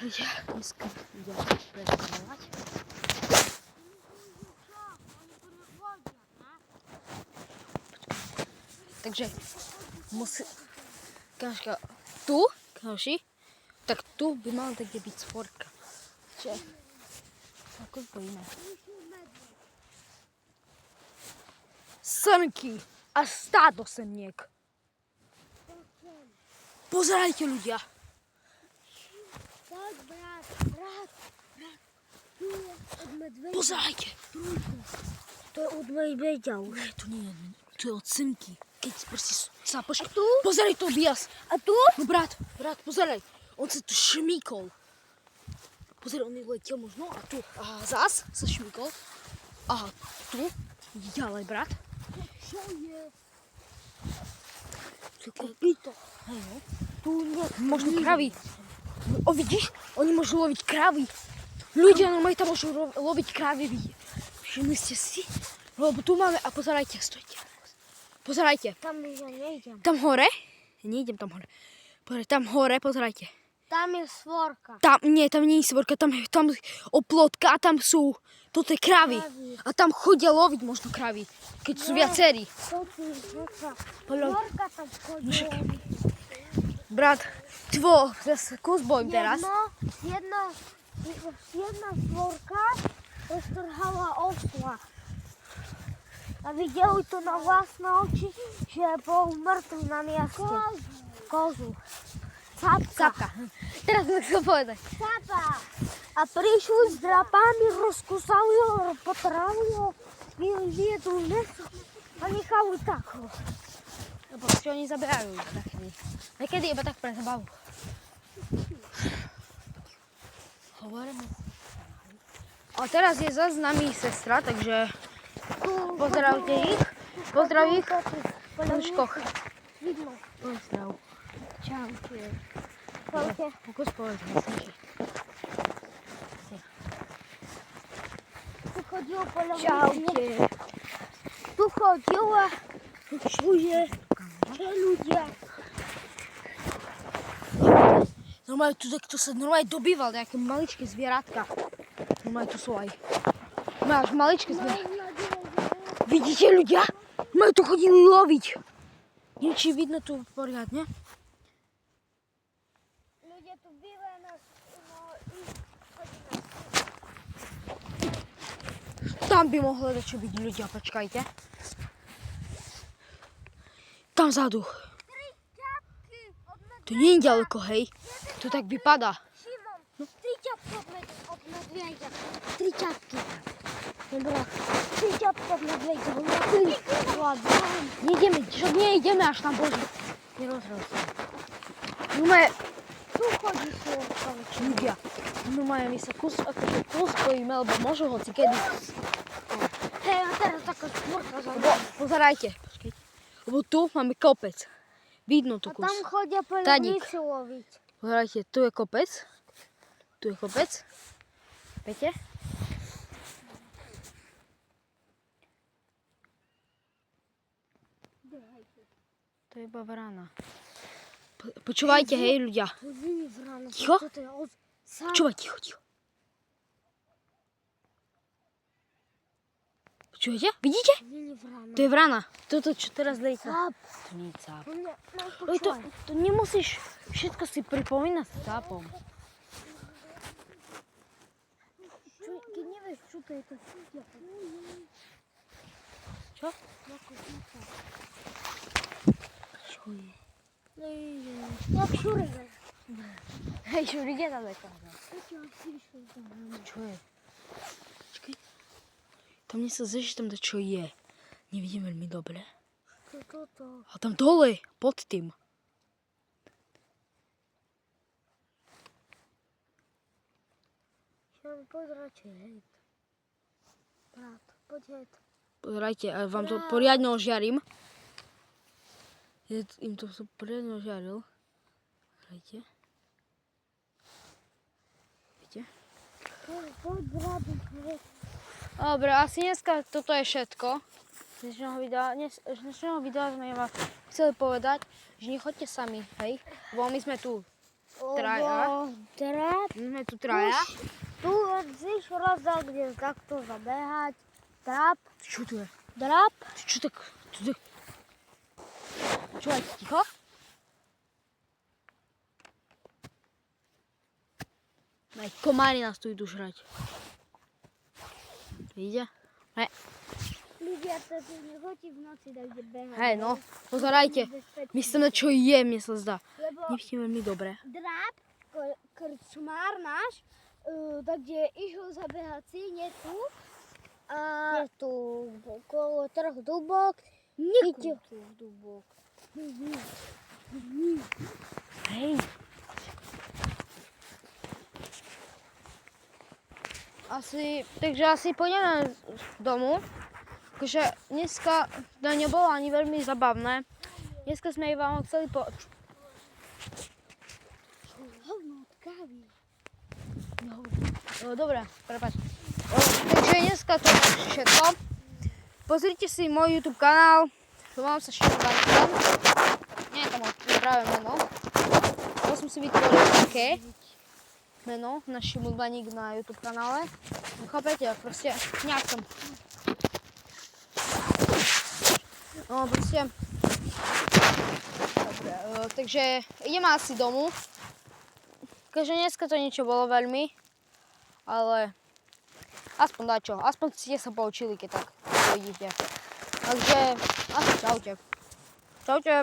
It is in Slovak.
Ja dneska idem predstavovať. Takže musí... Kaška, tu, kaši, tak tu by mala tak byť svorka. Čiže, ako spojíme. Srnky a stádo srniek. Pozerajte ľudia. Tak, brat. Tu je od medveďa. Pozerajte. To je od medveďa už. Ne, to nie je, to je od srnky. Keď proste sápaš. A tu? Pozeraj to, Bias. A tu? No brat, pozeraj. On sa tu šmíkol. Pozeraj, on letel možno a tu. A zás sa šmíkol. A tu. Ďalej, brat. Čo je? To je Kopito. Hej, no. Tu nie. Možno kravy. O, vidíš? Oni môžu loviť kravy. Ľudia normálne tam môžu loviť kravy. Všimli ste si? Lebo tu máme, a pozerajte, stojte. Pozerajte. Tam ja nejdem. Tam hore? Nejdem tam hore. Pozerajte, tam hore, pozerajte. Tam je svorka. Tam nie je svorka, tam oplotka a tam sú, toto je kravy. A tam chodia loviť možno kravy, keď sú viacerí. To tu je svorka. Svorka tam chodí. Brat, zase kus bojím teraz. Jedna svorka roztrhala osla. A videli to na vlastné oči, že bol mŕtvy na mieste. Kozu. Capka. Teraz som chcel povedať. Capa. A prišli s drapami, rozkusali ho, potrali ho, vyjedli meso a nechali tak ho. Lebo čo oni zaberajú takedy. Niekedy iba tak pre zabavu. Hovoríme. A teraz je zase s nami sestra, takže pozdravte ich. Pozdrav ich. Škoch. Vidno. Pozdrav. Čaute. Čaute. Pokus povedz, myslím, že. Tu chodil podľa mňa. Čaute. Tu chodil a čuje, že ľudia. Normálne tu takto sa normálne dobýval nejaké maličké zvieratka. Normálne tu sú aj. Máš maličké zvieratka. Vidíte ľudia? Majú tu chodili loviť. Nie, či vidno tu poriadne. Ľudia tu bývajú na Tam by mohlo čo byť ľudia, počkajte. Tam vzadu. To nie je ďaleko, hej. To tak vypadá. Šimon, 3 ťapky od medveďa. 3 ťapky. Dobre, 3 ťapky od medveďa. Nejdeme, čo nejdeme až tam, bože. Nerozhral sa. Numaje, Tu chodí svorka. ľudia. Numaje, my sa kus spojíme, lebo môžu hoci kedy. Hej, a teraz taká svorka za Lebo, pozerajte. Počkajte. Lebo tu máme kopec. Vidno tu A kus. tam chodia Taník. poľovníci loviť. Pozerajte, tu je kopec. Tu je kopec. Viete? To je iba vrana. Počúvajte, hej, ľudia. Pozri vrana. Ticho? Toto je Počúvaj, ticho. Počúvajte? Vidíte? Nie vrana. To je vrana. Toto, čo teraz lieta. Cáp. To nie je cáp. No, To nemusíš všetko si pripomínať s cápom. Keď nevieš, čo to je, to súdia. Čo? Čo je? Jak šurigen. Hej, šurige daleko. Čo je? Počkaj. Tam mne sa zdá, že tam čo je. Nevidím veľmi dobre. Toto. A tam dole, pod tým. Poď radšej, hej. Brat, poď hej. Pozerajte, a vám to poriadne ožiarím. Im to poriadne ožiaril. Pozerajte. Vidíte? Poď, brat, hej. Dobre, asi dneska toto je všetko. Z dnešného videa sme vám chceli povedať, že nechoďte sami, hej? Lebo my sme tu Traja. Dráp. Sme tu traja. Tu musíš rozdať, kde takto zabehať. Dráp. Čo tu je? Dráp. Čo tak? Čo aj ticho? Aj komári nás tu idú žrať. Vidíte? Hej, Ľudia sa tu nechodí v noci tak, kde behať. hej, no, pozerajte. Myslím, čo je, mne sa zdá. Lebo Nevidím veľmi dobre. Dráp, krčmár náš, tak kde išiel zabehať si, nie tu. A je tu okolo 3 dubok. Nikto tu dubok. Hej. Takže asi pôjdeme domu. Takže dneska to nebolo ani veľmi zabavné. Dneska sme vám chceli Hovno od kávy. Dobre, prepáč. Takže dneska to je všetko. Pozrite si môj YouTube kanál. Volám sa Šimon Vančan. Nie je to moje práve meno. To som si vytvoril také meno, náš Šimon Vaník na YouTube kanále. No chápete, proste nejak som. No proste. Dobre, takže ideme asi domu. Takže dneska to niečo bolo veľmi, ale aspoň dačo. Aspoň ste sa poučili, keď tak vidíte. Takže asi čaute. Čaute.